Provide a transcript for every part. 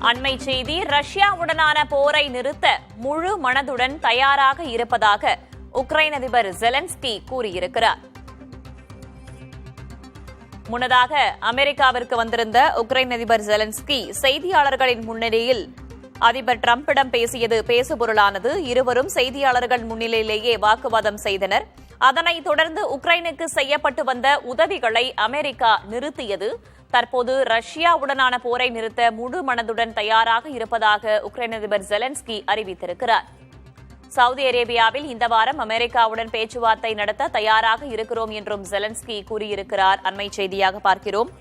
அண்மை செய்தி, ரஷ்யாவுடனான போரை நிறுத்த முழு மனதுடன் தயாராக இருப்பதாக உக்ரைன் அதிபர் ஜெலன்ஸ்கி கூறியிருக்கிறார். முன்னதாக அமெரிக்காவிற்கு வந்திருந்த உக்ரைன் அதிபர் ஜெலன்ஸ்கி செய்தியாளர்களின் முன்னிலையில் அதிபர் டிரம்பிடம் பேசியது பேசுபொருளானது. இருவரும் செய்தியாளர்கள் முன்னிலையிலேயே வாக்குவாதம் செய்தனர். அதனைத் தொடர்ந்து உக்ரைனுக்கு செய்யப்பட்டு வந்த உதவிகளை அமெரிக்கா நிறுத்தியது. தற்போது ரஷ்யாவுடனான போரை நிறுத்த முழு மனதுடன் தயாராக இருப்பதாக உக்ரைன் அதிபர் ஜெலன்ஸ்கி அறிவித்திருக்கிறார். சவுதி அரேபியாவில் இந்த வாரம் அமெரிக்காவுடன் பேச்சுவார்த்தை நடத்த தயாராக இருக்கிறோம் என்றும் ஜெலன்ஸ்கி கூறியிருக்கிறார். அண்மை செய்தியாக பார்க்கிறோம்.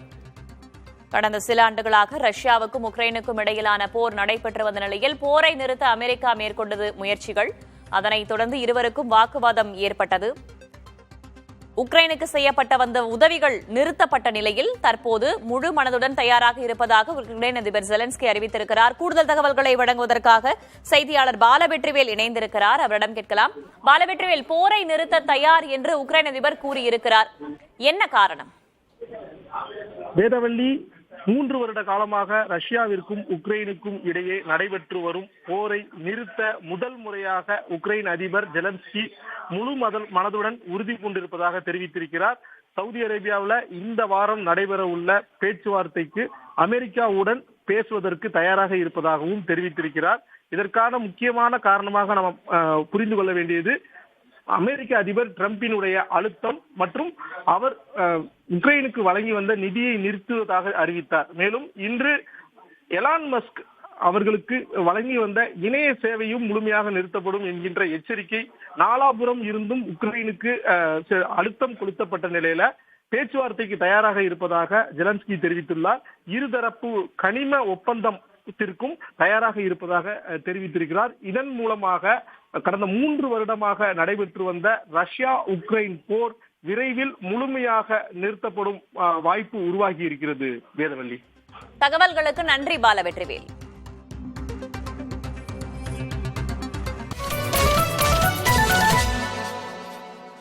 கடந்த சில ஆண்டுகளாக ரஷ்யாவுக்கும் உக்ரைனுக்கும் இடையிலான போர் நடைபெற்று வந்த நிலையில் போரை நிறுத்த அமெரிக்கா மேற்கொண்டது முயற்சிகள். அதனைத் தொடர்ந்து இருவருக்கும் வாக்குவாதம் ஏற்பட்டது. உக்ரைனுக்கு செய்யப்பட்ட வந்த உதவிகள் நிறுத்தப்பட்ட நிலையில் தற்போது முழு மனதுடன் தயாராக இருப்பதாக உக்ரைன் அதிபர் ஜெலன்ஸ்கி அறிவித்திருக்கிறார். கூடுதல் தகவல்களை வழங்குவதற்காக செய்தியாளர் பாலவெற்றிவேல் இணைந்திருக்கிறார். அவரிடம் கேட்கலாம். பாலவெற்றிவேல், போரை நிறுத்த தயார் என்று உக்ரைன் அதிபர் கூறியிருக்கிறார், என்ன காரணம்? வேதவள்ளி, 3 வருட காலமாக ரஷ்யாவிற்கும் உக்ரைனுக்கும் இடையே நடைபெற்று வரும் போரை நிறுத்த முதல் முறையாக உக்ரைன் அதிபர் ஜெலன்ஸ்கி முழு மனதுடன் உறுதி கொண்டிருப்பதாக தெரிவித்திருக்கிறார். சவுதி அரேபியாவில் இந்த வாரம் நடைபெற உள்ள பேச்சுவார்த்தைக்கு அமெரிக்காவுடன் பேசுவதற்கு தயாராக இருப்பதாகவும் தெரிவித்திருக்கிறார். இதற்கான முக்கியமான காரணமாக நாம் புரிந்து கொள்ள வேண்டியது அமெரிக்க அதிபர் டிரம்பினுடைய அழுத்தம் மற்றும் அவர் உக்ரைனுக்கு வழங்கி வந்த நிதியை நிறுத்துவதாக அறிவித்தார். மேலும் இன்று எலான் மஸ்க் அவர்களுக்கு வழங்கி வந்த இணைய சேவையும் முழுமையாக நிறுத்தப்படும் என்கின்ற எச்சரிக்கை நாலாபுரம் இருந்தும் உக்ரைனுக்கு அழுத்தம் கொடுக்கப்பட்ட நிலையில பேச்சுவார்த்தைக்கு தயாராக இருப்பதாக ஜெலன்ஸ்கி தெரிவித்துள்ளார். இருதரப்பு கனிம ஒப்பந்தத்திற்கும் தயாராக இருப்பதாக தெரிவித்திருக்கிறார். இதன் மூலமாக கடந்த 3 வருடமாக நடைபெற்று வந்த ரஷ்யா உக்ரைன் போர் விரைவில் முழுமையாக நிறுத்தப்படும் வாய்ப்பு உருவாகி இருக்கிறது. வேதவள்ளி, தகவல்களுக்கு நன்றி பாலவெற்றிவேல்.